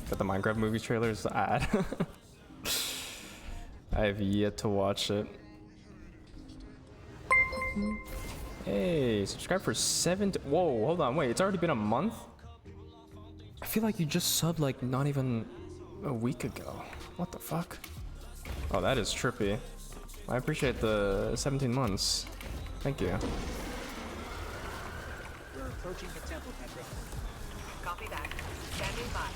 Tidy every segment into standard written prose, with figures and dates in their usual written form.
Got the Minecraft movie trailers ad. I have yet to watch it. Hey, subscribe for 7. Whoa, hold on, wait, it's already been a month? I feel like you just subbed like not even a week ago. What the fuck? Oh, that is trippy. I appreciate the 17 months. Thank you. We're approaching the temple, Petra. Copy that. Standing by.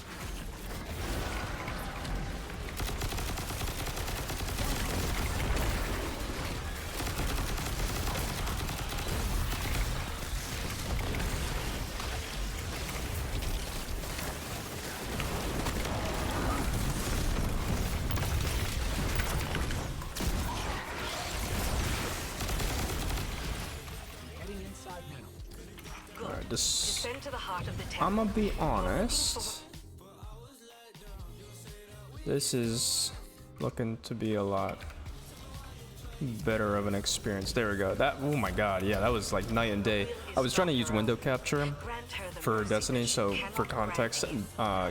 Heading inside now. Alright, this. Descend to the heart of the temple. I'm gonna be honest. This is looking to be a lot better of an experience. There we go. That, oh my god, yeah, that was like night and day. I was trying to use window capture for Destiny, so for context,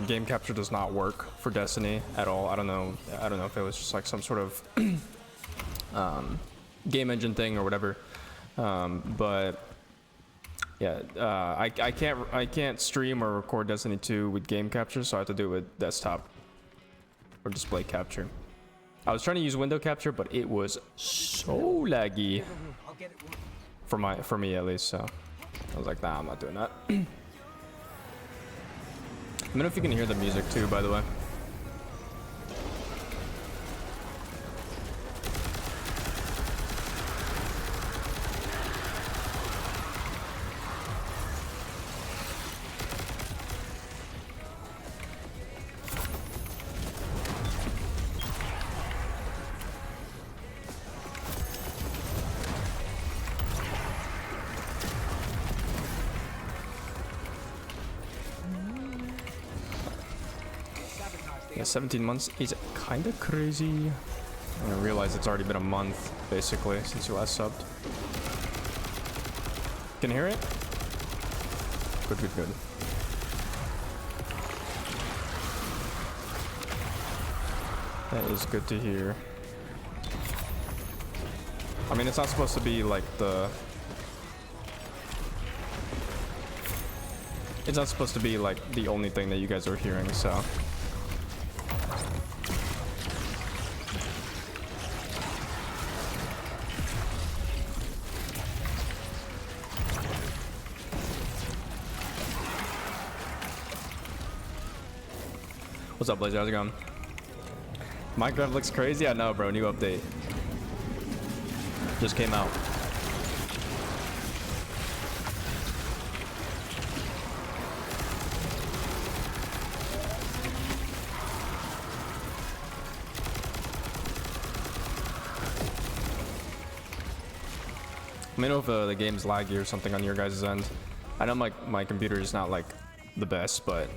game capture does not work for Destiny at all. I don't know if it was just like some sort of game engine thing or whatever, but yeah, I can't stream or record Destiny 2 with game capture, so I have to do it with desktop or display capture. I was trying to use window capture, but it was so laggy I'll get it. for me at least. So I was like, nah, I'm not doing that. Let me know if you can hear the music too, by the way. Yeah, 17 months is kind of crazy. I realize it's already been a month, basically, since you last subbed. Can you hear it? Good, good, good. That is good to hear. I mean, it's not supposed to be like the... It's not supposed to be like the only thing that you guys are hearing, so... What's up, Blazer? How's it going? Minecraft looks crazy? I know, bro. New update. Just came out. Let me know if the game's laggy or something on your guys' end. I know my computer is not like the best, but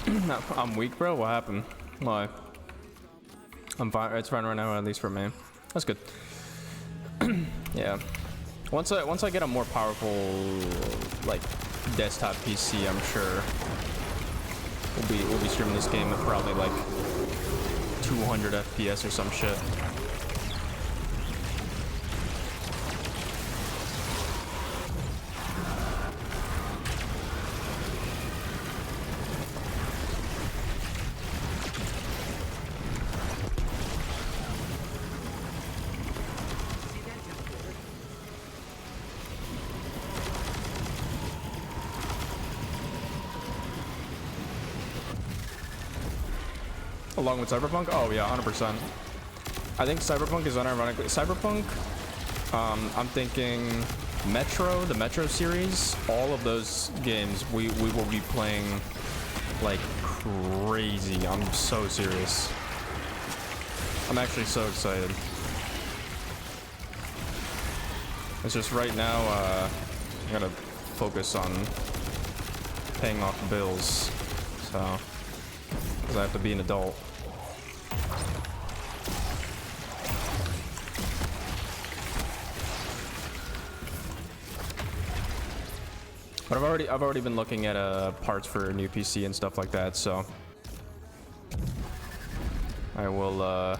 I'm weak, bro. What happened? Why? I'm fine. It's fine right now, at least for me. That's good. Yeah. Once I get a more powerful like desktop PC, I'm sure we'll be streaming this game at probably like 200 FPS or some shit. Along with Cyberpunk? Oh yeah, 100%. I think Cyberpunk is unironically Cyberpunk. I'm thinking Metro, the Metro series, all of those games we will be playing like crazy. I'm so serious. I'm actually so excited. It's just right now I gotta focus on paying off the bills, so because I have to be an adult. But I've already been looking at parts for a new PC and stuff like that, so I will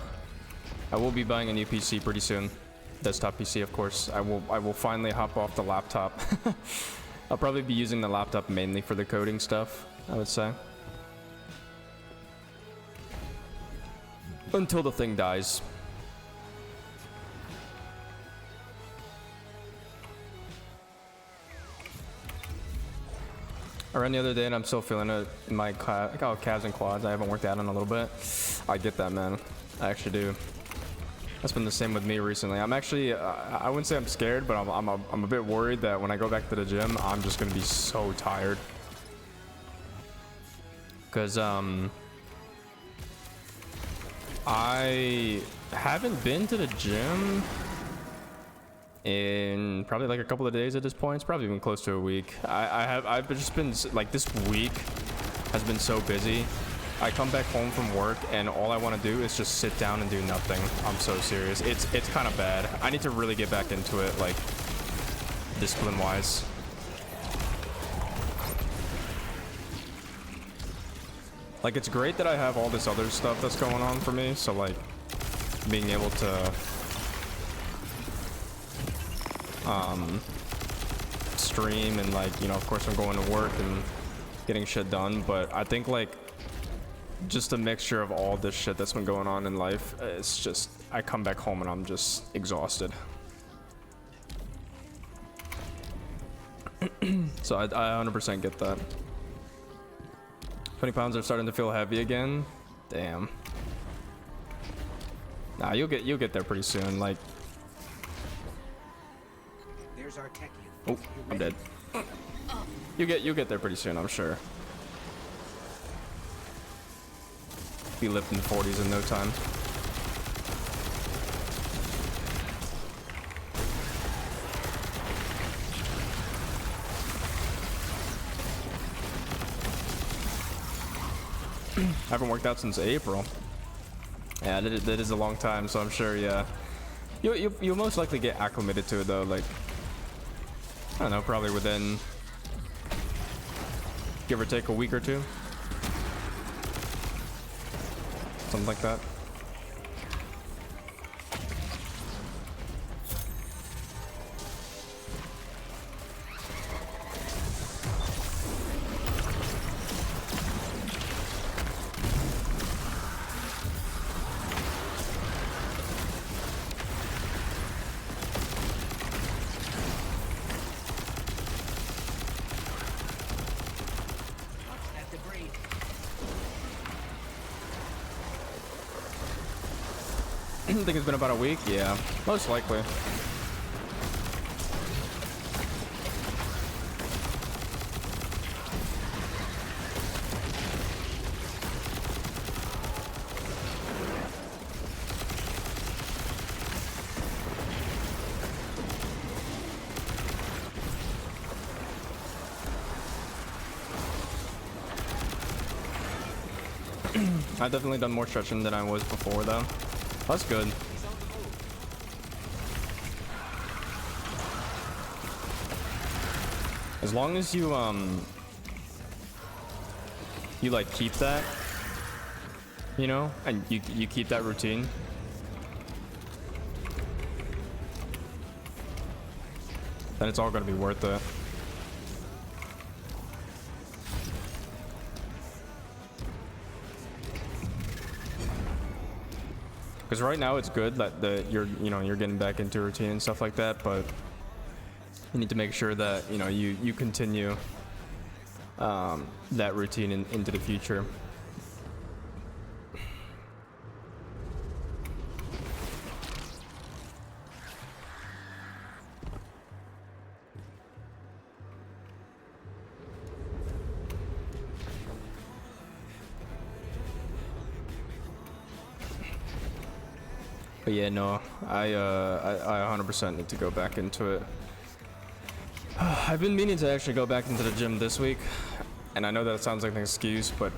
be buying a new PC pretty soon. Desktop PC, of course. I will finally hop off the laptop. I'll probably be using the laptop mainly for the coding stuff, I would say. Until the thing dies. I ran the other day and I'm still feeling it in my calves and quads. I haven't worked out in a little bit. I get that, man. I actually do. That's been the same with me recently. I'm actually, I wouldn't say I'm scared, but I'm a bit worried that when I go back to the gym, I'm just gonna be so tired. Cause I haven't been to the gym in probably like a couple of days at this point. It's probably been close to a week. I've just been like, this week has been so busy. I come back home from work and all I want to do is just sit down and do nothing. I'm so serious. It's kind of bad. I need to really get back into it, like discipline wise. Like, it's great that I have all this other stuff that's going on for me, so like being able to stream and, like, you know, of course I'm going to work and getting shit done, but I think like just a mixture of all this shit that's been going on in life, it's just, I come back home and I'm just exhausted. So I 100% get that. 20 pounds are starting to feel heavy again. Damn. Nah, you'll get there pretty soon. Like, There's our tech oh, I'm dead. You get there pretty soon, I'm sure. Be lifting 40s in no time. I haven't worked out since April. Yeah, that is a long time, so I'm sure, yeah. You'll most likely get acclimated to it though, like, I don't know, probably within give or take a week or two. Something like that. that debris. I think it's been about a week. Yeah, most likely. I've definitely done more stretching than I was before though. That's good. As long as you you like keep that, you know, and you keep that routine. Then it's all gonna be worth it. Because right now it's good that you're getting back into routine and stuff like that, but you need to make sure that you continue that routine into the future. But yeah, no, I 100% need to go back into it. I've been meaning to actually go back into the gym this week, and I know that sounds like an excuse, but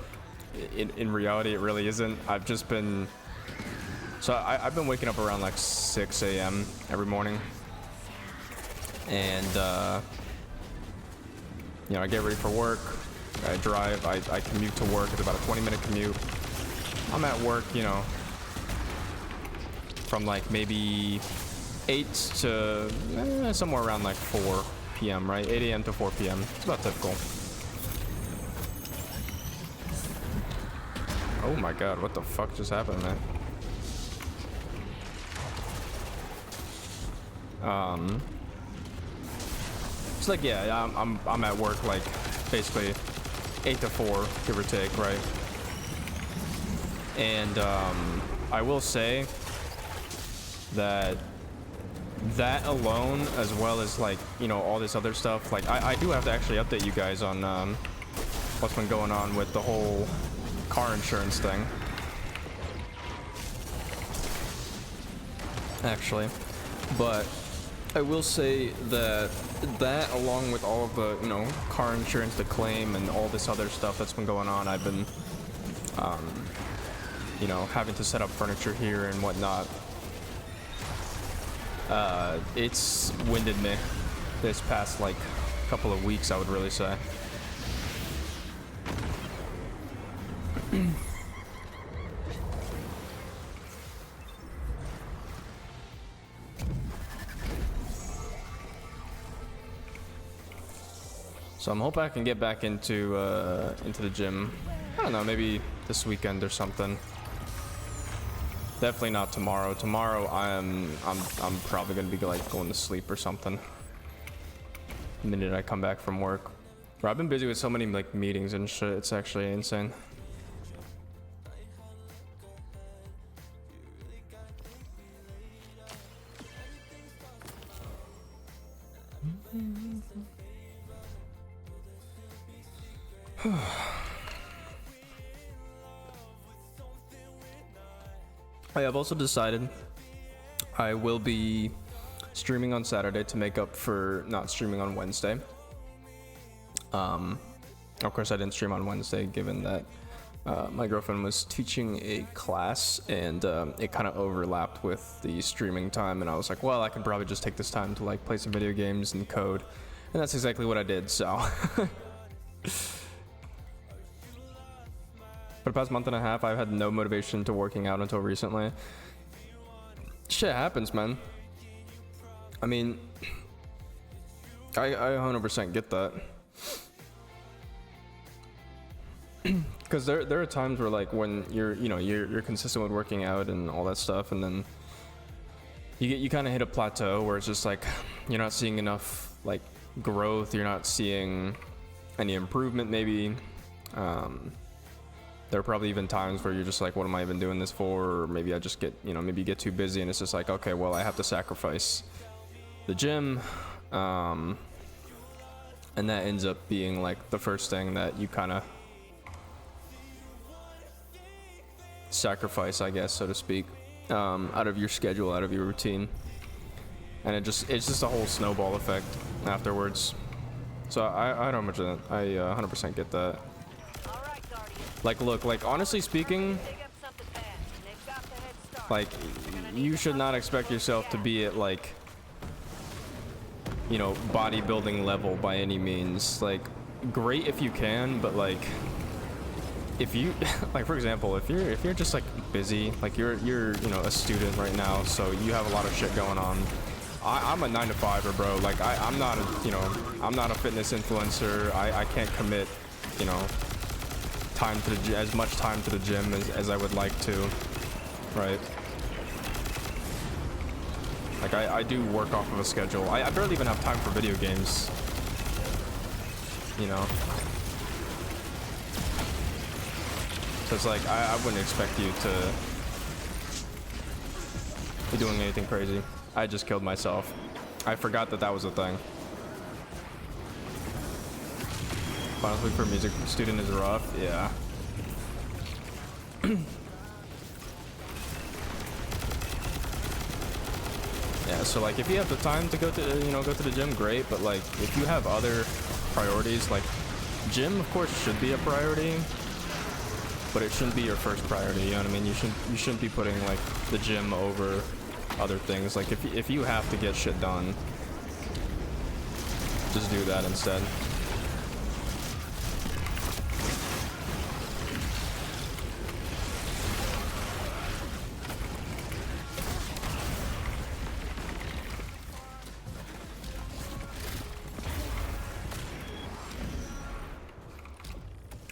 in reality it really isn't. I've just been, I've been waking up around like 6 a.m. every morning, and I get ready for work, I drive, I commute to work. It's about a 20-minute commute. I'm at work, from like maybe 8 to somewhere around like 4 p.m., right? 8 a.m. to 4 p.m. It's about typical. Oh my god, what the fuck just happened, man? It's like, yeah, I'm at work like basically 8 to 4, give or take, right? And I will say that alone, as well as like all this other stuff, like I do have to actually update you guys on what's been going on with the whole car insurance thing, actually. But I will say that along with all of the car insurance, the claim, and all this other stuff that's been going on, I've been having to set up furniture here and whatnot. It's winded me this past like couple of weeks, I would really say. So I'm hoping I can get back into the gym. I don't know, maybe this weekend or something. Definitely not tomorrow. Tomorrow I'm probably gonna be like going to sleep or something the minute I come back from work. Bro, I've been busy with so many like meetings and shit. It's actually insane. I have also decided I will be streaming on Saturday to make up for not streaming on Wednesday. Of course, I didn't stream on Wednesday given that my girlfriend was teaching a class, and it kind of overlapped with the streaming time, and I was like, well, I can probably just take this time to like play some video games and code, and that's exactly what I did. So for the past month and a half, I've had no motivation to working out until recently. Shit happens, man. I mean, I 100% get that. Because there are times where like when you're consistent with working out and all that stuff, and then you kind of hit a plateau where it's just like you're not seeing enough like growth, you're not seeing any improvement maybe. There are probably even times where you're just like, what am I even doing this for? Or maybe I just get, maybe you get too busy and it's just like, okay, well, I have to sacrifice the gym. And that ends up being like the first thing that you kind of sacrifice, I guess, so to speak, out of your schedule, out of your routine. And it's just a whole snowball effect afterwards. So I don't much of that. I 100% get that. All right, Guardian. Like, look, like, honestly speaking, Dig up something fast. They've got the head start. like, you should not expect yourself to be at, like, you know, bodybuilding level by any means. Like, great if you can, but, like, if you, like, for example, if you're just, like, busy, like, you're, you know, a student right now, so you have a lot of shit going on. I'm a 9-to-5er, bro. Like, I'm not a, you know, I'm not a fitness influencer. I can't commit, you know, time to the, as much time to the gym as I would like to, right? Like, I do work off of a schedule. I barely even have time for video games, you know? So it's like, I wouldn't expect you to be doing anything crazy. I just killed myself. I forgot that that was a thing. Final week for a music student is rough, yeah. Yeah, so like if you have the time to go to, you know, go to the gym, great, but like if you have other priorities, like gym of course should be a priority, but it shouldn't be your first priority, you know what I mean? You shouldn't be putting like the gym over other things. Like if you have to get shit done, just do that instead.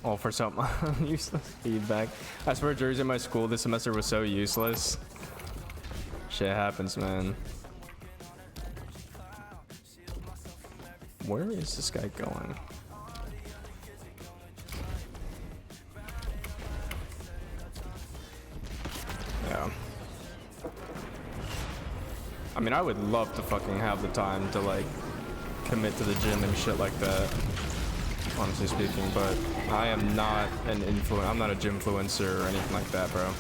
Oh, for some useless feedback. I swear juries in my school this semester was so useless. Shit happens, man. Where is this guy going? Yeah. I mean, I would love to fucking have the time to like commit to the gym and shit like that, honestly speaking, but I am not an I'm not a gym-fluencer or anything like that, bro.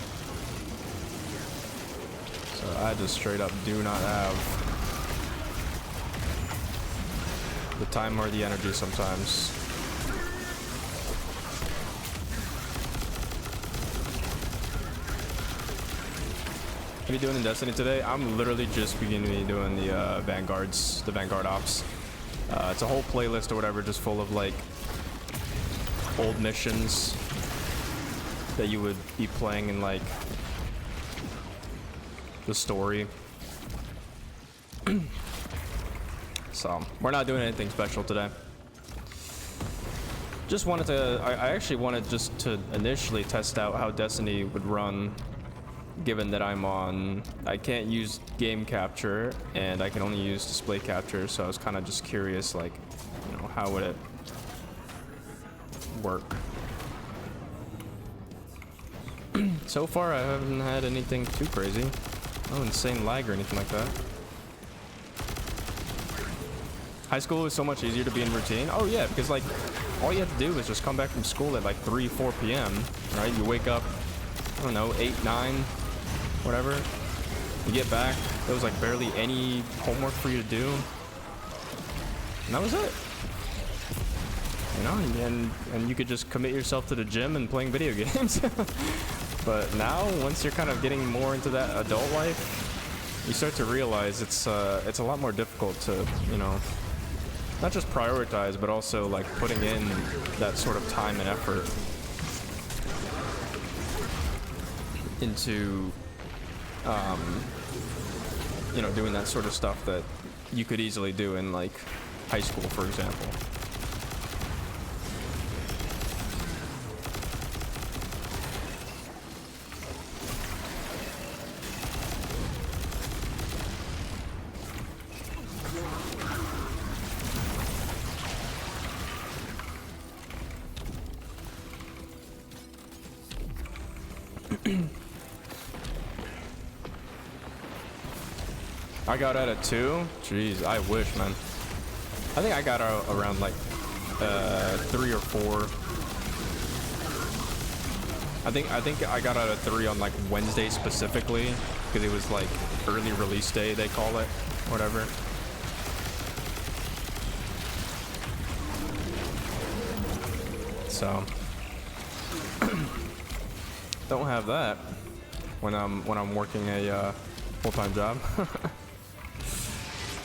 So I just straight up do not have the time or the energy sometimes. What are you doing in Destiny today? I'm literally just beginning doing the Vanguard ops. It's a whole playlist or whatever, just full of like old missions that you would be playing in like the story. So we're not doing anything special today. Just wanted to, I actually wanted just to initially test out how Destiny would run, given that I can't use game capture and I can only use display capture, so I was kind of just curious, like, you know, how would it work? So far I haven't had anything too crazy. No insane lag or anything like that. High school is so much easier to be in routine. Oh yeah, because like all you have to do is just come back from school at like 3-4 p.m. right? You wake up, I don't know, 8, 9, whatever. You get back, there was like barely any homework for you to do, and that was it. You know, and you could just commit yourself to the gym and playing video games. But now, once you're kind of getting more into that adult life, you start to realize it's a lot more difficult to, you know, not just prioritize, but also like putting in that sort of time and effort into, you know, doing that sort of stuff that you could easily do in like high school, for example. I got out at 2. Jeez, I wish, man. I think I got out around like 3 or 4. I think I got out at 3 on like Wednesday specifically, because it was like early release day, they call it, whatever. So don't have that when I'm working a full-time job.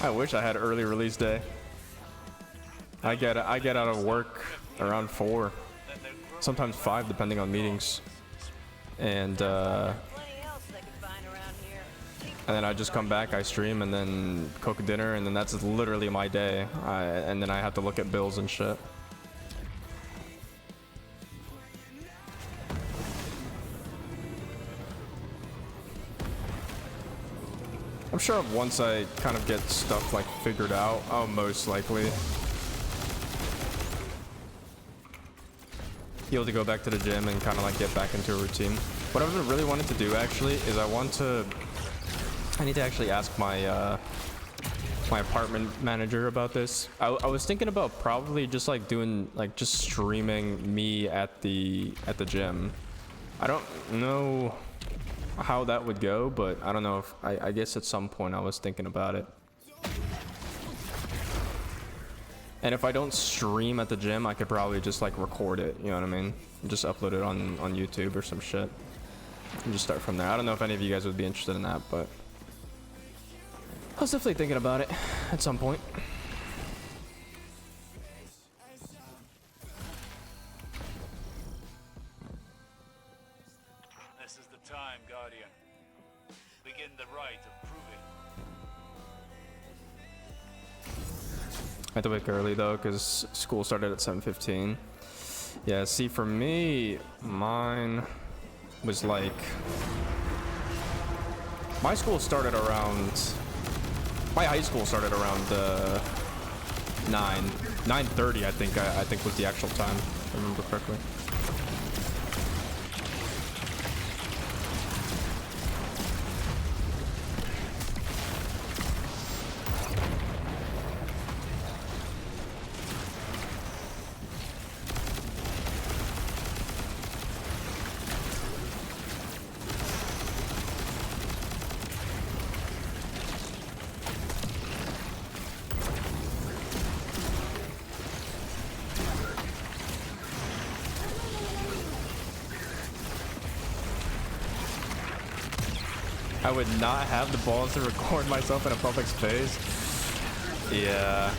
I wish I had early release day. I get out of work around 4, sometimes 5 depending on meetings, and Plenty else they could find around here. then I just come back, I stream, and then cook dinner, and then that's literally my day. And then I have to look at bills and shit. I'm sure once I kind of get stuff like figured out, I'll most likely be able to go back to the gym and kind of like get back into a routine. What I've really wanted to do actually is I need to actually ask my my apartment manager about this. I was thinking about probably just like doing like just streaming me at the gym. I don't know how that would go, but I don't know if I guess at some point I was thinking about it. And if I don't stream at the gym, I could probably just like record it, you know what I mean? Just upload it on YouTube or some shit. And just start from there. I don't know if any of you guys would be interested in that, but I was definitely thinking about it at some point. This is the time, Guardian. Begin the rite of proving. I had to wake early though, because school started at 7:15. Yeah, see, for me, mine was like, my school started around, my high school started around 9:30. I think was the actual time, if I remember correctly. I would not have the balls to record myself in a public space. Yeah.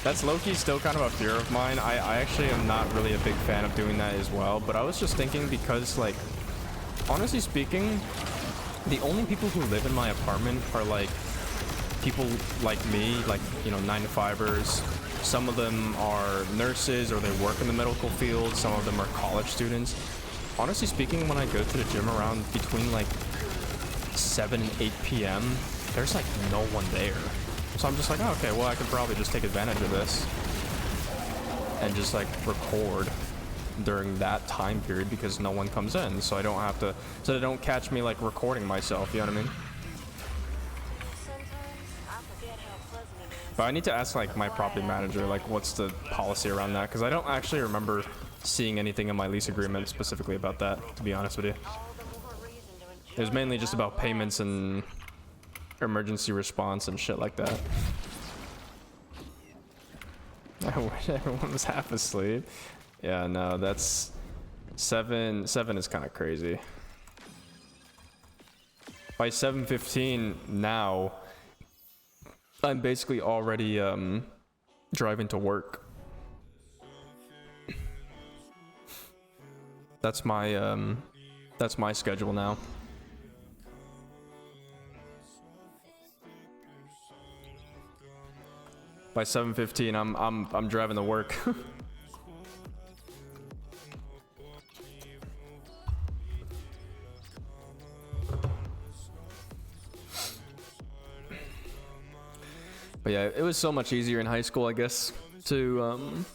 That's low-key still kind of a fear of mine. I actually am not really a big fan of doing that as well, but I was just thinking because, like, honestly speaking, the only people who live in my apartment are, like, people like me, like, you know, 9-to-5ers. Some of them are nurses or they work in the medical field. Some of them are college students. Honestly speaking, when I go to the gym around between, like, 7 and 8 p.m., there's like no one there. So I'm just like, oh, okay, well, I could probably just take advantage of this and just like record during that time period because no one comes in, so I don't have to, so they don't catch me like recording myself, you know what I mean? Sometimes I forget how pleasant it is. But I need to ask like my property manager, like what's the policy around that, because I don't actually remember seeing anything in my lease agreement specifically about that, to be honest with you. All the more reason to enjoy It was mainly just about payments and emergency response and shit like that. I wish everyone was half asleep. Yeah, no, that's 7 is kind of crazy. By 7:15 now, I'm basically already driving to work. That's my schedule now. By 7:15, I'm driving to work. But yeah, it was so much easier in high school, I guess, to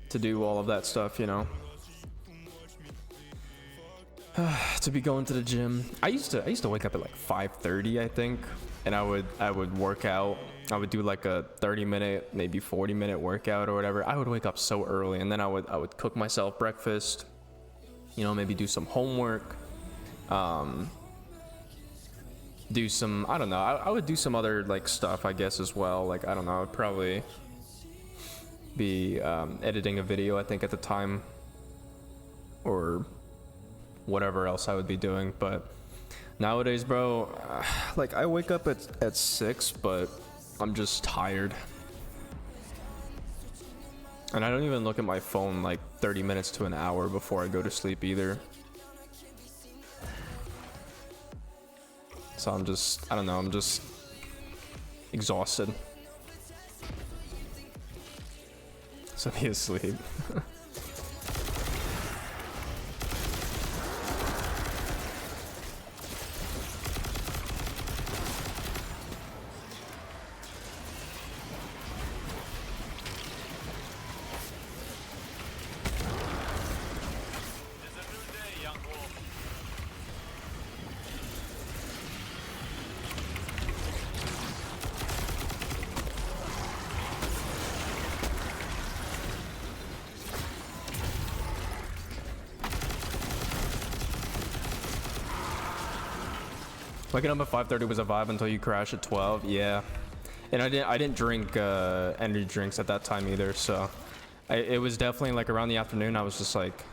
do all of that stuff, you know. To be going to the gym. I used to wake up at like 5:30, I think, and I would work out. I would do like a 30-minute, maybe 40-minute workout or whatever. I would wake up so early, and then I would cook myself breakfast. You know, maybe do some homework. Do some, I don't know. I would do some other like stuff, I guess, as well. Like, I don't know. I'd probably be editing a video, I think, at the time, or whatever else I would be doing. But nowadays, bro, like I wake up at 6, but I'm just tired. And I don't even look at my phone like 30 minutes to an hour before I go to sleep either. So I'm just, I don't know, I'm just exhausted. So be asleep. It's a new day, young wolf. Waking up at 5:30 was a vibe until you crash at 12. Yeah, and I didn't drink energy drinks at that time either. So it was definitely like around the afternoon. I was just like,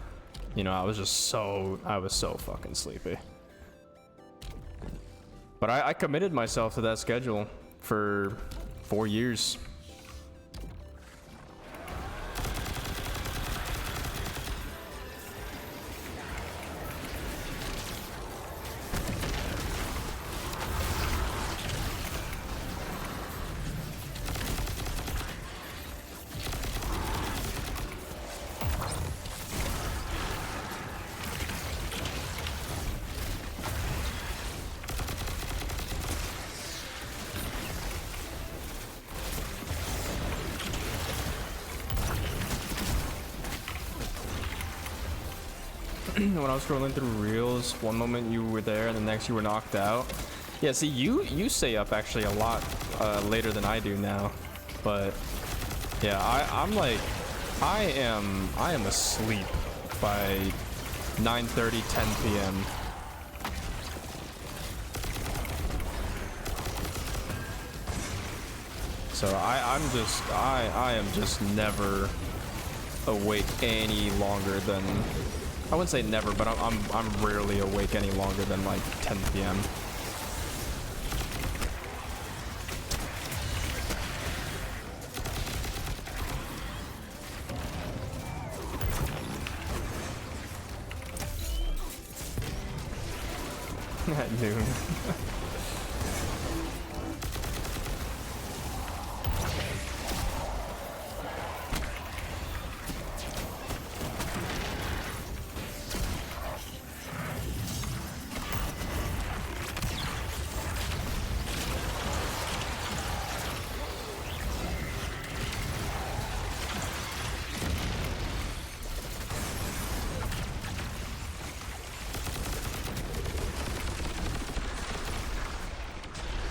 you know, I was so fucking sleepy. But I committed myself to that schedule for 4 years. When I was scrolling through reels, one moment you were there and the next you were knocked out. Yeah, see, you stay up actually a lot later than I do now, but yeah, I'm like, I am asleep by 9:30, 10 p.m. So I am just never awake any longer than, I wouldn't say never, but I'm rarely awake any longer than like 10 p.m. At noon.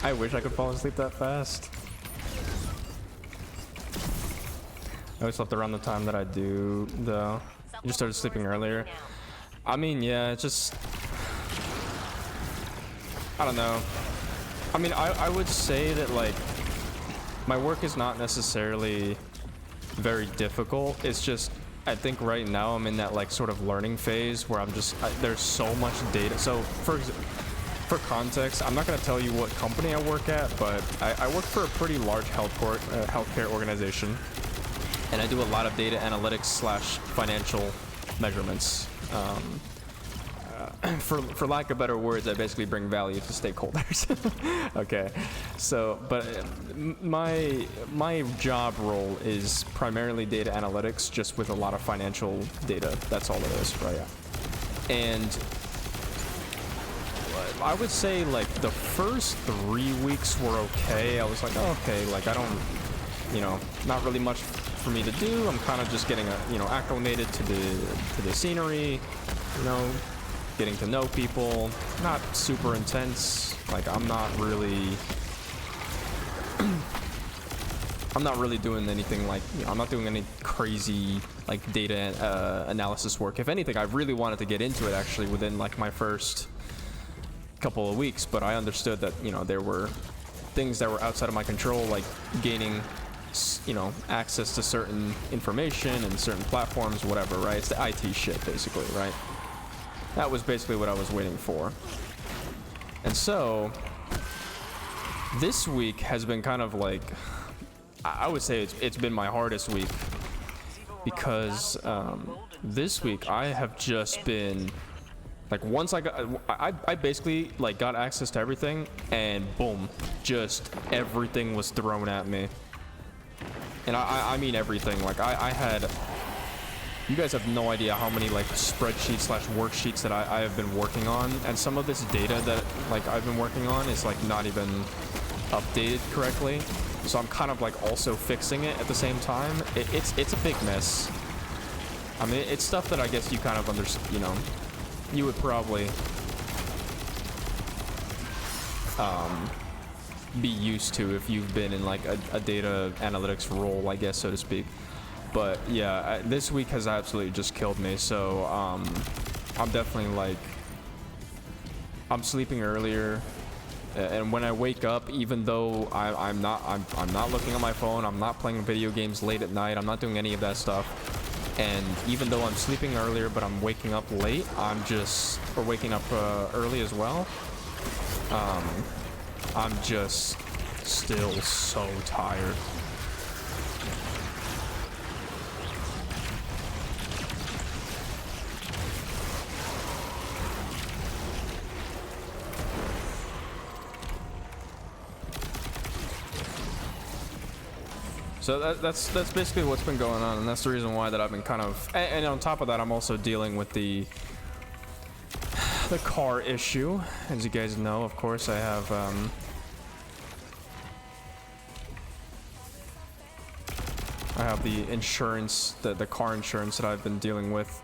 I wish I could fall asleep that fast. I always slept around the time that I do, though. You just started sleeping earlier. I mean, yeah, it's just, I don't know. I mean, I would say that, like, my work is not necessarily very difficult. It's just, I think right now I'm in that, like, sort of learning phase where I'm just, there's so much data. So, for context, I'm not going to tell you what company I work at, but I work for a pretty large healthcare organization, and I do a lot of data analytics / financial measurements. For lack of better words, I basically bring value to stakeholders. Okay, so, but my job role is primarily data analytics, just with a lot of financial data. That's all it is, right? And I would say like the first 3 weeks were okay. I was like, oh, okay, like I don't, you know, not really much for me to do. I'm kind of just getting, acclimated to the scenery, you know, getting to know people. Not super intense. Like I'm not really doing anything like, you know, I'm not doing any crazy like data analysis work. If anything, I really wanted to get into it actually within like my first couple of weeks, but I understood that, you know, there were things that were outside of my control, like gaining, you know, access to certain information and certain platforms, whatever, right? It's the IT shit basically, right? That was basically what I was waiting for. And so this week has been kind of like, I would say it's been my hardest week, because this week I have just been like, once I basically like got access to everything, and boom, just everything was thrown at me. And I mean everything. Like I had, you guys have no idea how many like spreadsheets slash worksheets that I have been working on, and some of this data that like I've been working on is like not even updated correctly. So I'm kind of like also fixing it at the same time. It's a big mess. I mean, it's stuff that I guess you kind of understand, you know, you would probably be used to if you've been in like a data analytics role, I guess, so to speak. But yeah, this week has absolutely just killed me. So I'm definitely like, I'm sleeping earlier, and when I wake up, even though I'm not looking at my phone, I'm not playing video games late at night, I'm not doing any of that stuff. And even though I'm sleeping earlier, but I'm waking up late, or waking up early as well, I'm just still so tired. So that's basically what's been going on, and that's the reason why that I've been kind of, and on top of that, I'm also dealing with the car issue. As you guys know, of course, I have the insurance, the car insurance that I've been dealing with,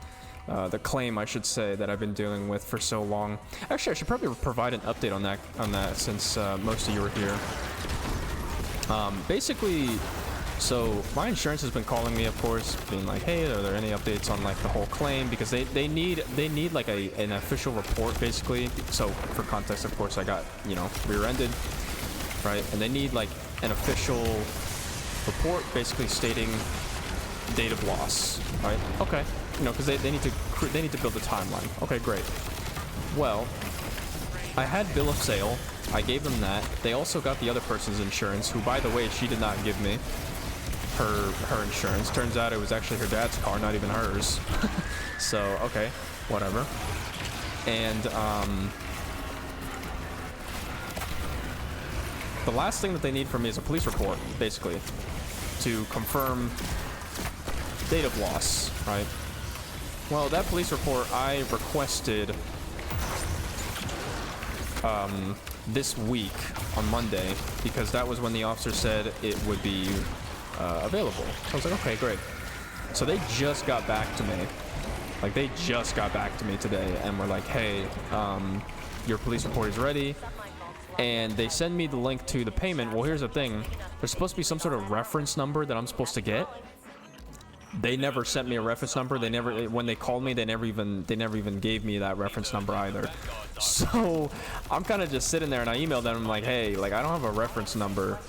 the claim, I should say, that I've been dealing with for so long. Actually, I should probably provide an update on that since most of you are here. Basically, so my insurance has been calling me, of course, being like, hey, are there any updates on like the whole claim? Because they need like an official report, basically. So for context, of course, I got, you know, rear-ended, right? And they need like an official report, basically stating date of loss, right? Okay, you know, because they need to build a timeline. Okay, great. Well, I had bill of sale. I gave them that. They also got the other person's insurance, who, by the way, she did not give me her insurance. Turns out it was actually her dad's car, not even hers. So, okay, whatever. And the last thing that they need from me is a police report, basically, to confirm date of loss, right? Well, that police report I requested this week on Monday, because that was when the officer said it would be available. So I was like, okay, great. So they just got back to me. Like, they just got back to me today and were like, hey, your police report is ready. And they send me the link to the payment. Well, here's the thing. There's supposed to be some sort of reference number that I'm supposed to get. They never sent me a reference number. They never, when they called me, they never even gave me that reference number either. So I'm kind of just sitting there, and I emailed them. I'm like, hey, like, I don't have a reference number.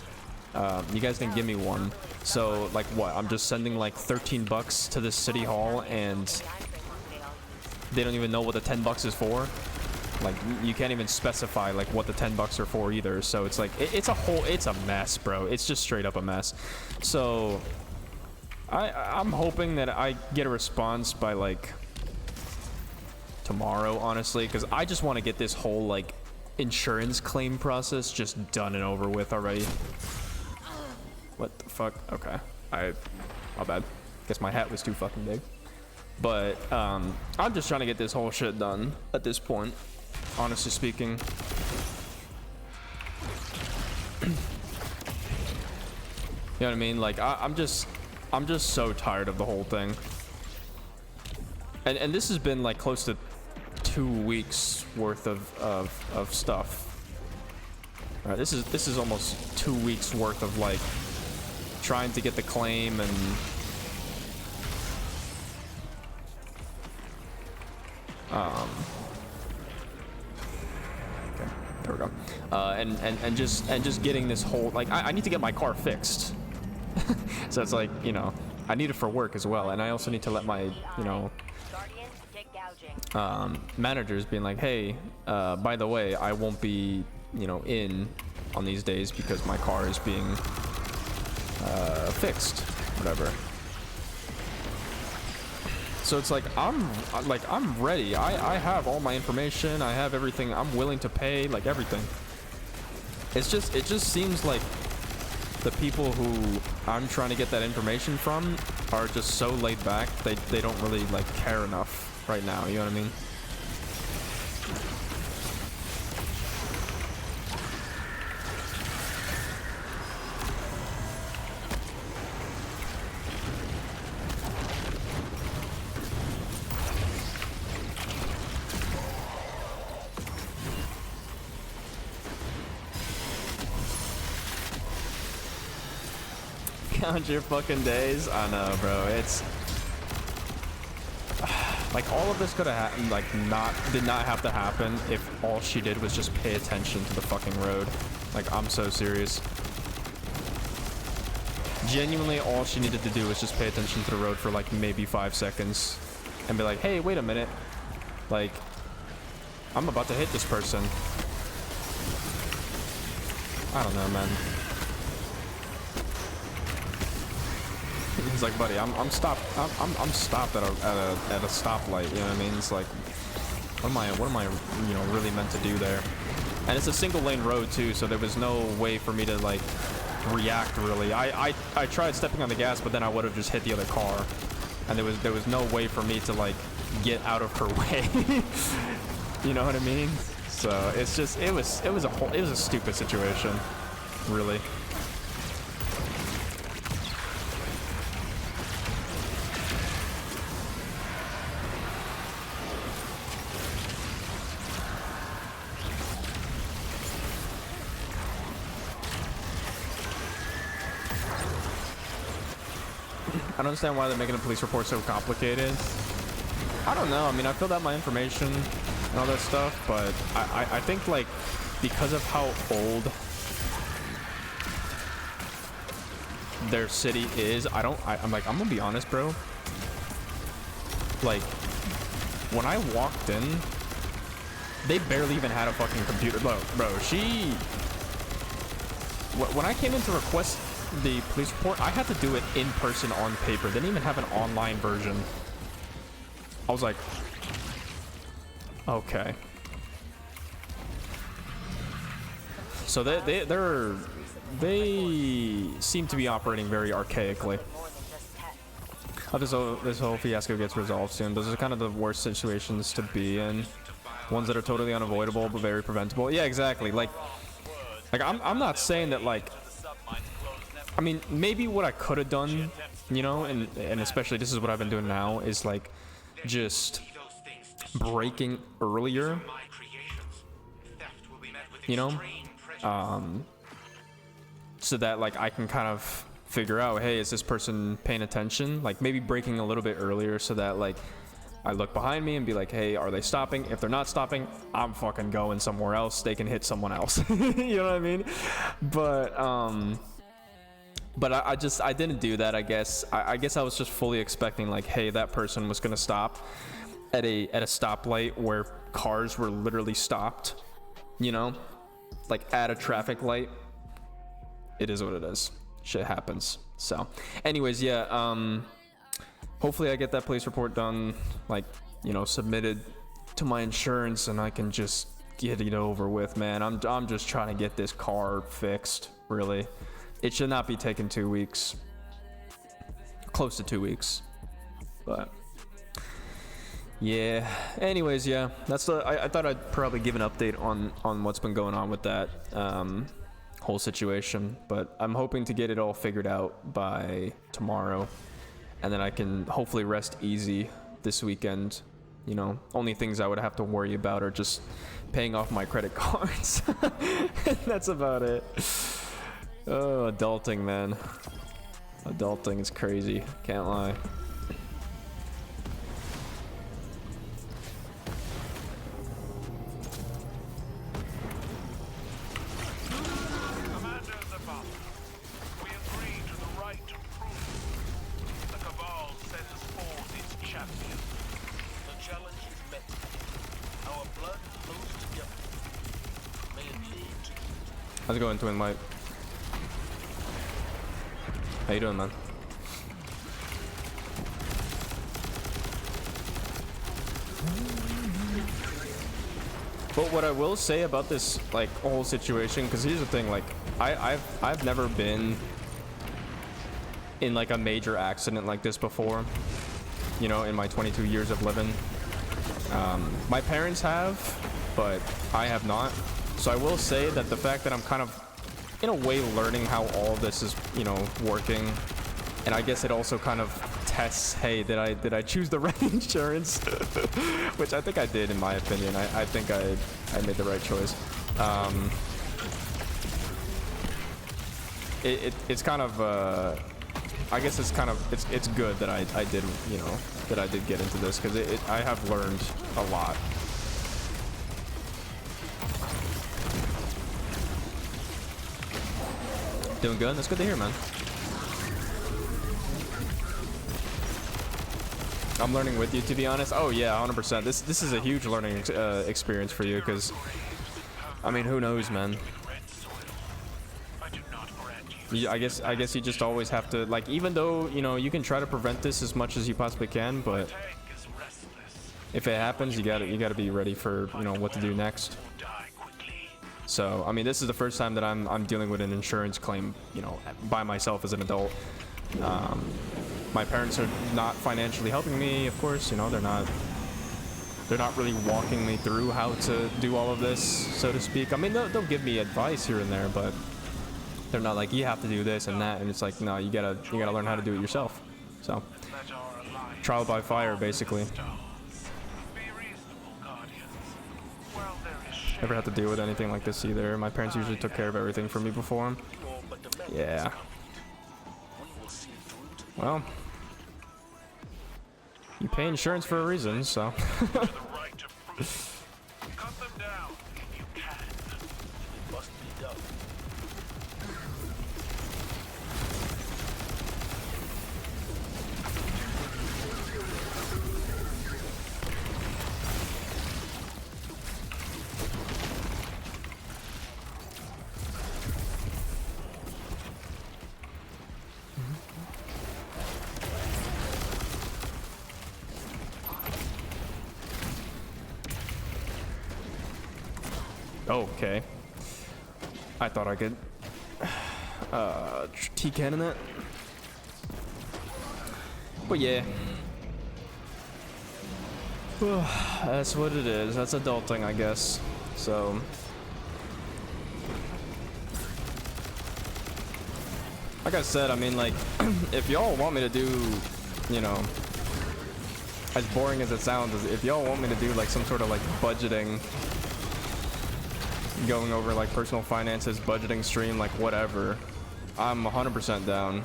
You guys didn't give me one. So like, what? I'm just sending like 13 bucks to this city hall, and they don't even know what the 10 bucks is for. Like, you can't even specify like what the 10 bucks are for either. So it's like, it's a mess, bro. It's just straight up a mess. So I'm hoping that I get a response by like tomorrow, honestly, because I just want to get this whole like insurance claim process just done and over with already. What the fuck? Okay, my bad. Guess my hat was too fucking big. But I'm just trying to get this whole shit done at this point, honestly speaking. You know what I mean? Like, I'm just so tired of the whole thing. And this has been like close to 2 weeks worth of stuff. All right, this is almost 2 weeks worth of like trying to get the claim and okay, there we go. And just getting this whole, like, I need to get my car fixed. So it's like, you know, I need it for work as well, and I also need to let my, you know, managers being like, hey, by the way, I won't be, you know, in on these days because my car is being fixed, whatever. So it's like I'm ready. I have all my information. I have everything. I'm willing to pay, like everything. It just seems like the people who I'm trying to get that information from are just so laid back. They don't really like care enough right now. You know what I mean? Count your fucking days. I know, bro. It's like all of this could have happened. Like, did not have to happen if all she did was just pay attention to the fucking road. Like, I'm so serious. Genuinely, all she needed to do was just pay attention to the road for like maybe 5 seconds, and be like, "Hey, wait a minute. Like, I'm about to hit this person." I don't know, man. He's like, buddy, I'm stopped. I'm stopped at a stoplight. You know what I mean? It's like, what am I, you know, really meant to do there? And it's a single lane road too, so there was no way for me to like react really. I tried stepping on the gas, but then I would have just hit the other car, and there was no way for me to like get out of her way. You know what I mean? So it's just it was a stupid situation, really. I don't understand why they're making a police report so complicated. I don't know. I mean, I filled out my information and all that stuff, but I think like because of how old their city is, I'm gonna be honest, bro. Like, when I walked in, they barely even had a fucking computer. Bro, when I came in to request the police report, I had to do it in person on paper. They didn't even have an online version. I was like, okay. So they seem to be operating very archaically. I hope this whole fiasco gets resolved soon. Those are kind of the worst situations to be in. Ones that are totally unavoidable but very preventable. Yeah, exactly. Like I'm not saying that like. I mean, maybe what I could have done, you know, and especially this is what I've been doing now, is like just braking earlier, you know, so that like I can kind of figure out, hey, is this person paying attention? Like maybe braking a little bit earlier so that like I look behind me and be like, hey, are they stopping? If they're not stopping, I'm fucking going somewhere else. They can hit someone else. You know what I mean? But I didn't do that, I guess. I guess I was just fully expecting like, hey, that person was gonna stop at a stoplight where cars were literally stopped, you know, like at a traffic light. It is what it is. Shit happens. So anyways, yeah, hopefully I get that police report done, like, you know, submitted to my insurance, and I can just get it over with, man. I'm just trying to get this car fixed, really. It should not be taking 2 weeks. Close to 2 weeks. But yeah. Anyways, yeah. That's I thought I'd probably give an update on what's been going on with that whole situation. But I'm hoping to get it all figured out by tomorrow. And then I can hopefully rest easy this weekend. You know, only things I would have to worry about are just paying off my credit cards. That's about it. Oh, adulting, man. Adulting is crazy. Can't lie. Commander Zavala, we agree to the right to prove. The Cabal sends forth its champion. The challenge is met How's it going, Twin Mike? How you doing, man? But what I will say about this like whole situation, because here's the thing, like I've never been in like a major accident like this before, you know, in my 22 years of living. My parents have, but I have not. So I will say that the fact that I'm kind of in a way learning how all of this is, you know, working, and I guess it also kind of tests, hey, did I choose the right insurance? Which I think I did, in my opinion. I think I made the right choice. It's kind of I guess it's kind of it's good that I did, you know, that I did get into this, because I have learned a lot. Doing good? That's good to hear, man. I'm learning with you, to be honest. Oh yeah, 100%. This is a huge learning experience for you, because I mean, who knows, man. I guess you just always have to, like, even though, you know, you can try to prevent this as much as you possibly can, but if it happens, you gotta be ready for, you know, what to do next. So I mean, this is the first time that I'm dealing with an insurance claim, you know, by myself as an adult. My parents are not financially helping me, of course. You know, they're not really walking me through how to do all of this, so to speak. I mean, they'll give me advice here and there, but they're not like, you have to do this and that. And it's like, no, you gotta learn how to do it yourself. So trial by fire, basically. Never had to deal with anything like this either. My parents usually took care of everything for me before. Yeah. Well, you pay insurance for a reason, so. Okay. I thought I could T-cannon that. But yeah. That's what it is. That's adulting, I guess. So like I said, I mean, like, if y'all want me to do, you know, as boring as it sounds, if y'all want me to do like some sort of like budgeting, going over like personal finances, budgeting stream, like whatever, I'm 100% down.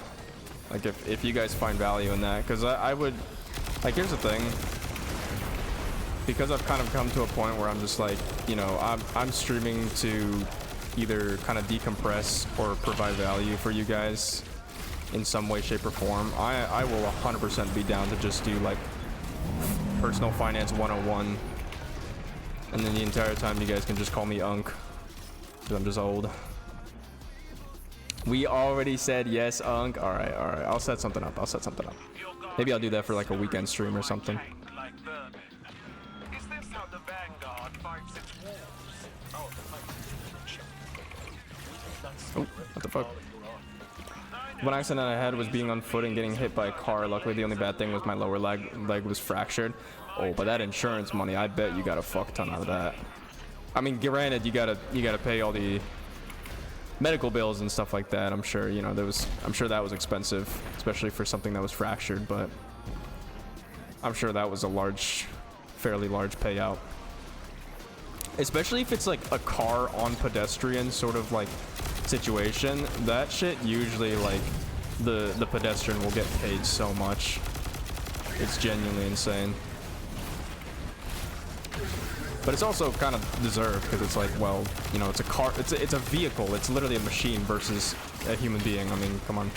Like if you guys find value in that, because I would, like, here's the thing, because I've kind of come to a point where I'm just like, you know, I'm streaming to either kind of decompress or provide value for you guys in some way, shape, or form. I will 100% be down to just do like personal finance 101, and then the entire time you guys can just call me Unk, because I'm just old. We already said yes, Unk. All right. I'll set something up. Maybe I'll do that for like a weekend stream or something. Oh, what the fuck? One accident I had was being on foot and getting hit by a car. Luckily, the only bad thing was my lower leg was fractured. Oh, but that insurance money, I bet you got a fuck ton out of that. I mean, granted, you gotta pay all the medical bills and stuff like that. I'm sure, you know, I'm sure that was expensive, especially for something that was fractured, but I'm sure that was a fairly large payout. Especially if it's like a car on pedestrian sort of like situation. That shit usually, like, the pedestrian will get paid so much. It's genuinely insane. But it's also kind of deserved, because it's like, well, you know, it's a car, it's a vehicle, it's literally a machine versus a human being. I mean, come on.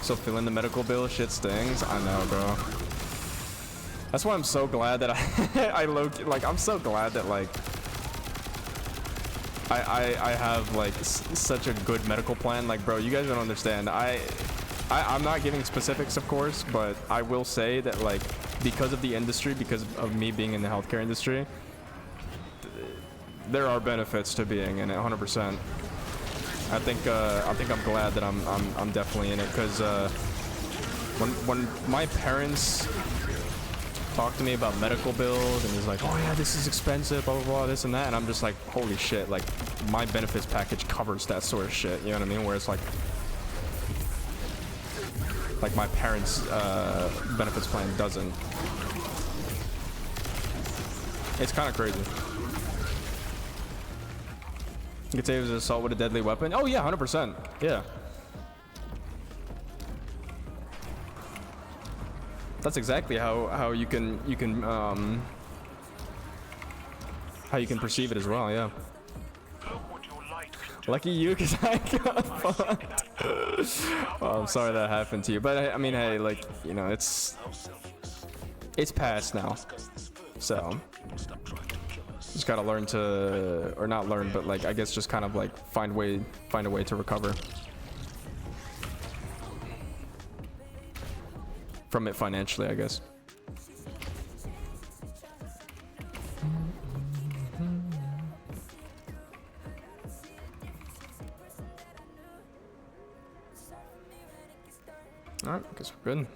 So filling the medical bill, shit stings. I know, bro. That's why I'm so glad that I'm so glad that, like, I have like such a good medical plan. Like, bro, you guys don't understand. I'm not giving specifics, of course, but I will say that like because of the industry, because of me being in the healthcare industry, there are benefits to being in it, 100%. I think I'm glad that I'm definitely in it, because when my parents talk to me about medical bills and he's like, oh yeah, this is expensive, blah blah blah, this and that, and I'm just like, holy shit, like my benefits package covers that sort of shit, you know what I mean? Where it's like my parents' benefits plan doesn't. It's kind of crazy. You could say it was an assault with a deadly weapon. Oh yeah, 100%. Yeah. That's exactly how you can perceive it as well. Yeah. Lucky you, because I got fucked. Well, I'm sorry that happened to you, but I mean, hey, like, you know, it's past now, so just gotta learn to, or not learn, but like I guess just kind of like find a way to recover from it financially, I guess. Alright, I guess we're good.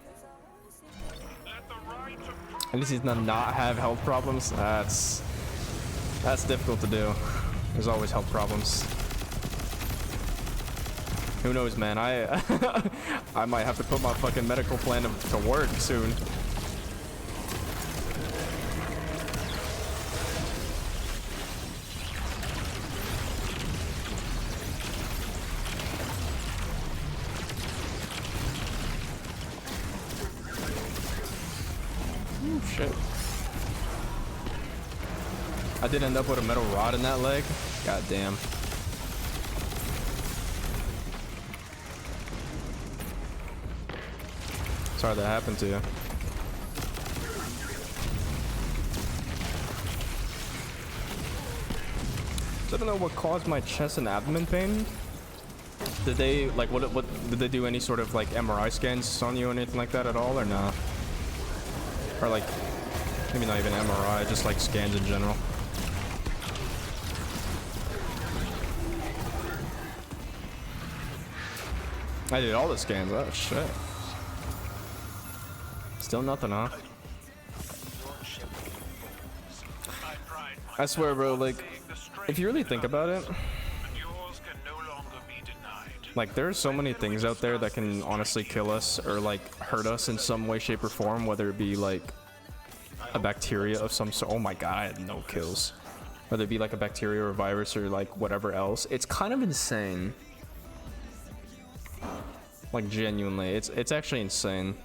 At least he's does not have health problems. That's difficult to do. There's always health problems. Who knows, man? I I might have to put my fucking medical plan to work soon. Ooh, shit. I did end up with a metal rod in that leg. God damn. Sorry that happened to you. So I don't know what caused my chest and abdomen pain. Did they like what did they do any sort of like MRI scans on you or anything like that at all, or no? Or like maybe not even MRI, just like scans in general. I did all the scans. Oh shit. Still nothing, huh? I swear, bro, like, if you really think about it, like, there are so many things out there that can honestly kill us or, like, hurt us in some way, shape, or form, whether it be, like, a bacteria of some sort. Oh my god, I had no kills. Whether it be, like, a bacteria or a virus or, like, whatever else. It's kind of insane. Like, genuinely, it's actually insane.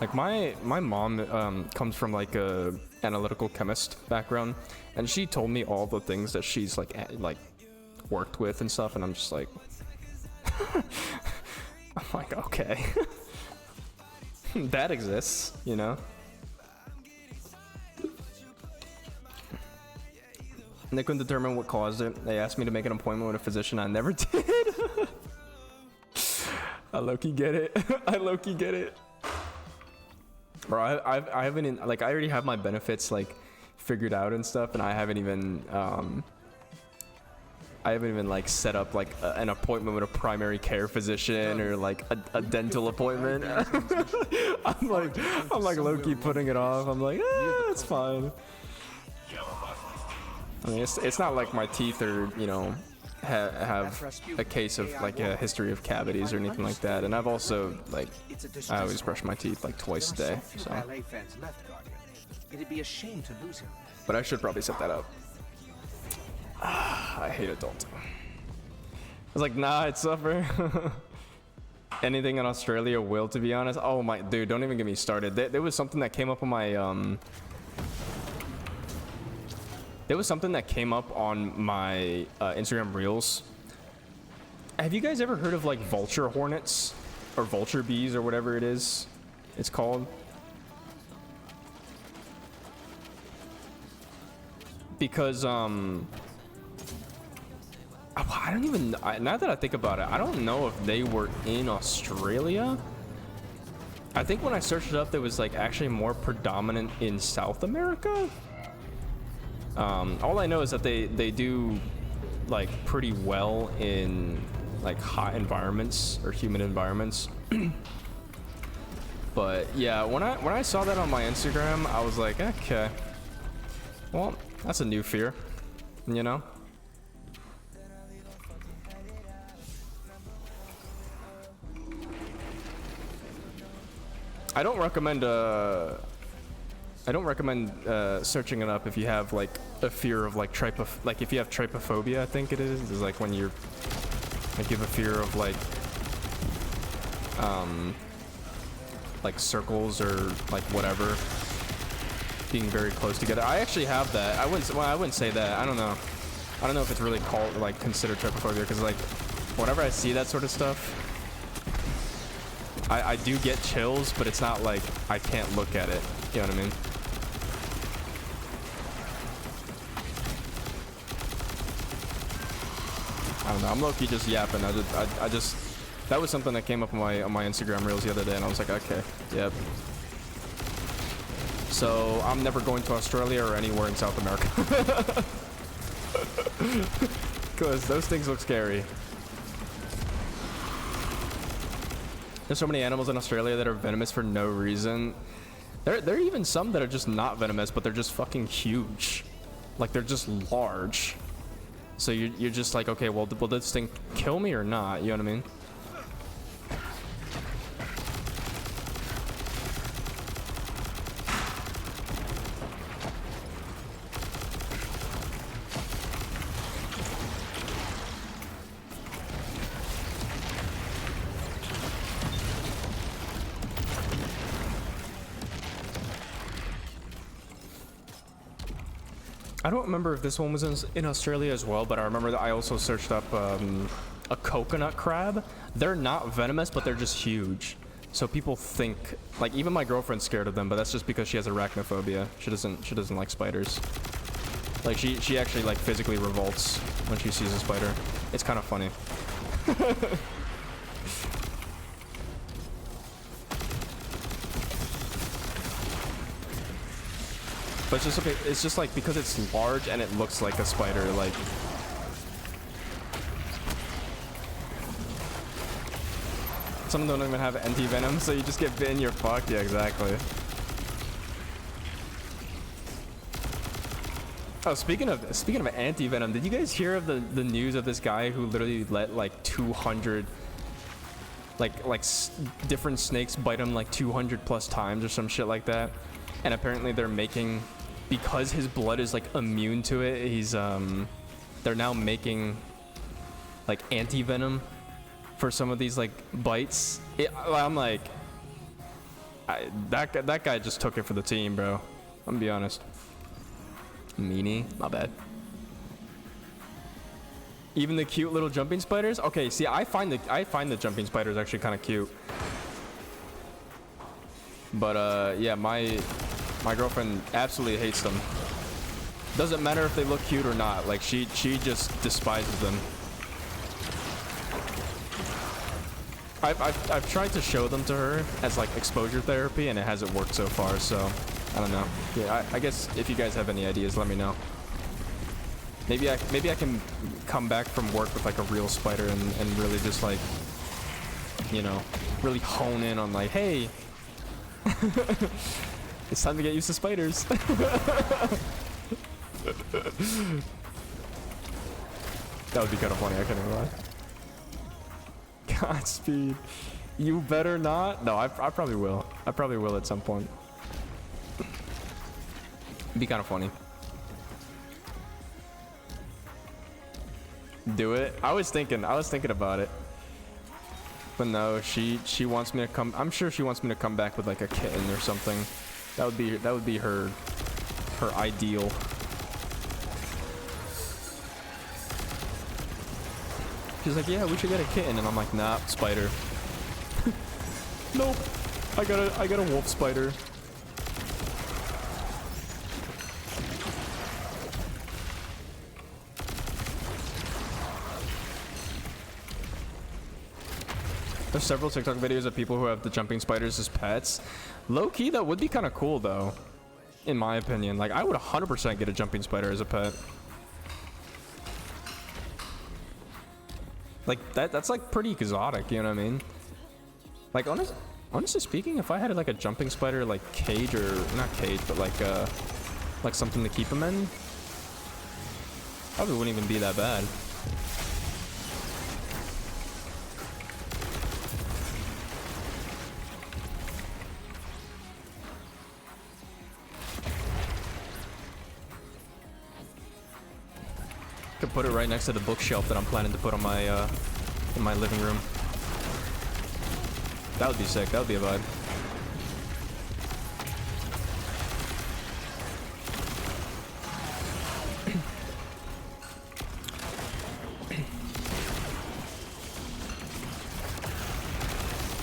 Like my mom comes from like a analytical chemist background, and she told me all the things that she's like worked with and stuff, and I'm just like I'm like, okay. That exists, you know. And they couldn't determine what caused it. They asked me to make an appointment with a physician. I never did. I low-key get it. I low-key get it. Bro, I haven't like, I already have my benefits like figured out and stuff, and I haven't even like set up like an appointment with a primary care physician or like a dental appointment. I'm like low-key putting it off. I'm like, it's fine. I mean, it's not like my teeth are, you know, have a case of like a history of cavities or anything like that, and I've also like I always brush my teeth like twice a day, so. It'd be a shame to lose him. But I should probably set that up. I hate adulting. I was like, nah, I'd suffer. Anything in Australia will, to be honest. Oh my dude, don't even get me started. There was something that came up on my there was something that came up on my Instagram Reels. Have you guys ever heard of like vulture hornets or vulture bees or whatever it is it's called? Because I don't even, now that I think about it, I don't know if they were in Australia. I think when I searched it up, there was like actually more predominant in South America. All I know is that they do like pretty well in like hot environments or humid environments. But yeah, when I saw that on my Instagram, I was like, okay, well, that's a new fear, you know? I don't recommend searching it up if you have like a fear of like like if you have trypophobia, I think it is like when you're like you have a fear of like circles or like whatever being very close together. I actually have that. I wouldn't say that. I don't know if it's really called like considered trypophobia, because like whenever I see that sort of stuff, I do get chills, but it's not like I can't look at it. You know what I mean? I don't know. I'm low-key just yapping. I just that was something that came up on my Instagram reels the other day, and I was like, okay, yep. So I'm never going to Australia or anywhere in South America, because those things look scary. There's so many animals in Australia that are venomous for no reason. There are even some that are just not venomous, but they're just fucking huge. Like, they're just large. So you're just like, okay, well, will this thing kill me or not? You know what I mean? I don't remember if this one was in Australia as well, but I remember that I also searched up a coconut crab. They're not venomous, but they're just huge. So people think, like, even my girlfriend's scared of them, but that's just because she has arachnophobia. She doesn't like spiders. Like, she actually like physically revolts when she sees a spider. It's kind of funny. But it's just like, because it's large and it looks like a spider, like. Some don't even have anti-venom, so you just get bitten, you're fucked. Yeah, exactly. Oh, speaking of anti-venom, did you guys hear of the news of this guy who literally let like 200 different snakes bite him like 200 plus times or some shit like that? And apparently they're making, because his blood is like immune to it, they're now making like anti-venom for some of these like bites. I'm like, that guy just took it for the team, bro. I'm gonna be honest. Meanie, my bad. Even the cute little jumping spiders. Okay, see, I find the jumping spiders actually kind of cute. But yeah, my girlfriend absolutely hates them. Doesn't matter if they look cute or not. Like, she just despises them. I've tried to show them to her as like exposure therapy, and it hasn't worked so far. So I don't know. Yeah, I guess if you guys have any ideas, let me know. Maybe I can come back from work with like a real spider and really just like, you know, really hone in on like, hey, it's time to get used to spiders. That would be kind of funny, I can't even lie. Godspeed. You better not. No, I probably will. I probably will at some point. It'd be kind of funny. Do it. I was thinking about it. But no, she wants me to come. I'm sure she wants me to come back with like a kitten or something. That would be her ideal. She's like, yeah, we should get a kitten, and I'm like, nah, spider. Nope. I got a wolf spider. There's several TikTok videos of people who have the jumping spiders as pets. Low key, that would be kind of cool though, in my opinion. Like, I would 100% get a jumping spider as a pet. Like that's like pretty exotic, you know what I mean? Like honestly speaking, if I had like a jumping spider like cage, or not cage, but like something to keep them in, probably wouldn't even be that bad. Could put it right next to the bookshelf that I'm planning to put on my in my living room. That would be sick. That would be a vibe.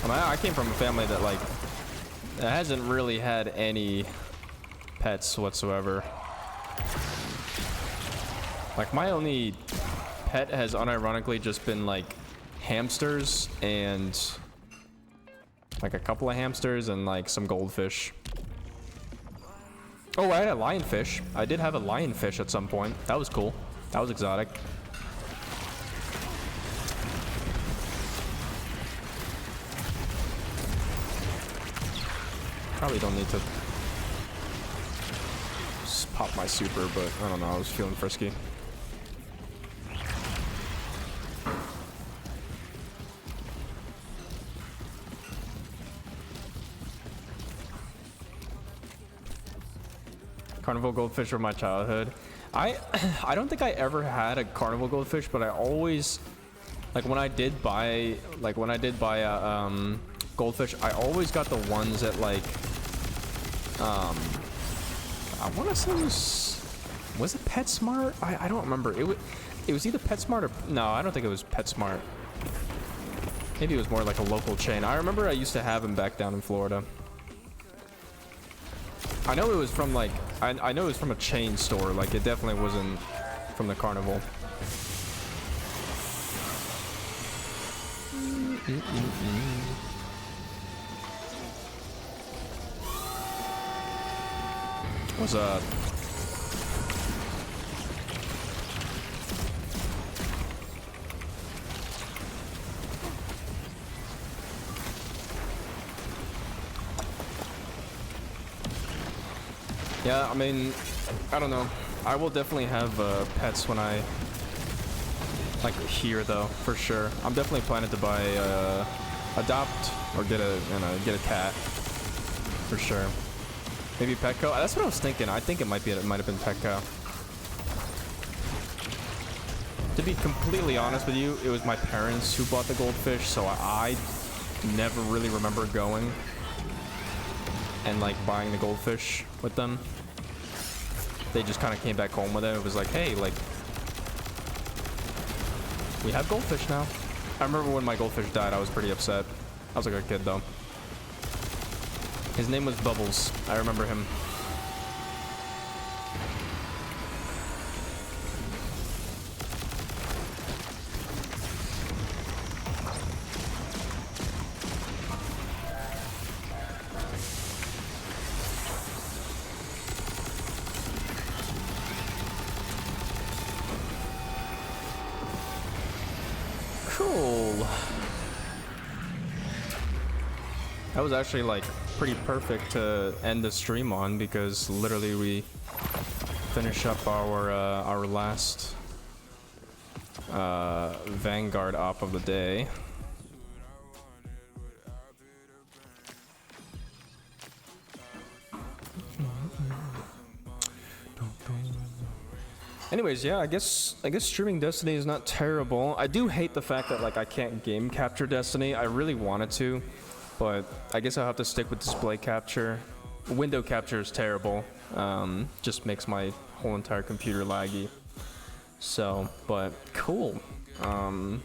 I came from a family that like hasn't really had any pets whatsoever. Like, my only pet has unironically just been like hamsters, and like a couple of hamsters and like some goldfish. Oh, I had a lionfish. I did have a lionfish at some point. That was cool. That was exotic. Probably don't need to just pop my super, but I don't know. I was feeling frisky. Carnival goldfish from my childhood. I don't think I ever had a carnival goldfish, but I always, like when I did buy a goldfish, I always got the ones that like I want to say was it PetSmart? I don't remember. It was either PetSmart or no, I don't think it was PetSmart. Maybe it was more like a local chain. I remember I used to have them back down in Florida. I know it was from like I know it was from a chain store. Like, it definitely wasn't from the carnival. What's up? Yeah, I mean, I don't know. I will definitely have pets when I like here, though, for sure. I'm definitely planning to buy, adopt or get a cat for sure. Maybe Petco. That's what I was thinking. I think it might have been Petco. To be completely honest with you, it was my parents who bought the goldfish, so I never really remember going and like buying the goldfish with them. They just kind of came back home with it. It was like, hey, like, we have goldfish now. I remember when my goldfish died, I was pretty upset. I was like a kid though. His name was Bubbles. I remember him. Cool. That was actually like pretty perfect to end the stream on, because literally we finish up our last Vanguard op of the day. Anyways, yeah, I guess streaming Destiny is not terrible. I do hate the fact that like I can't game capture Destiny. I really wanted to, but I guess I'll have to stick with display capture. Window capture is terrible. Just makes my whole entire computer laggy. So, but cool. Yeah,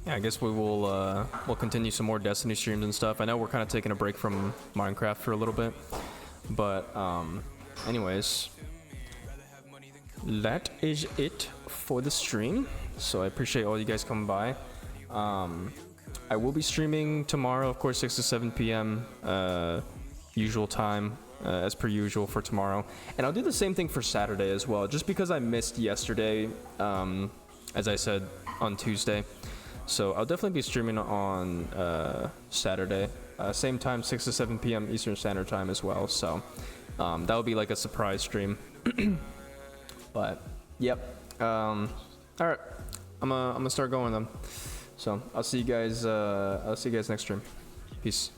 I guess we will we'll continue some more Destiny streams and stuff. I know we're kind of taking a break from Minecraft for a little bit, but anyways. That is it for the stream. So I appreciate all you guys coming by. I will be streaming tomorrow, of course, 6 to 7 p.m. Usual time, as per usual for tomorrow. And I'll do the same thing for Saturday as well, just because I missed yesterday, as I said, on Tuesday. So I'll definitely be streaming on Saturday, same time, 6 to 7 p.m. Eastern Standard Time as well. So that'll be like a surprise stream. But yep. All right, I'm gonna start going then. So I'll see you guys. I'll see you guys next stream. Peace.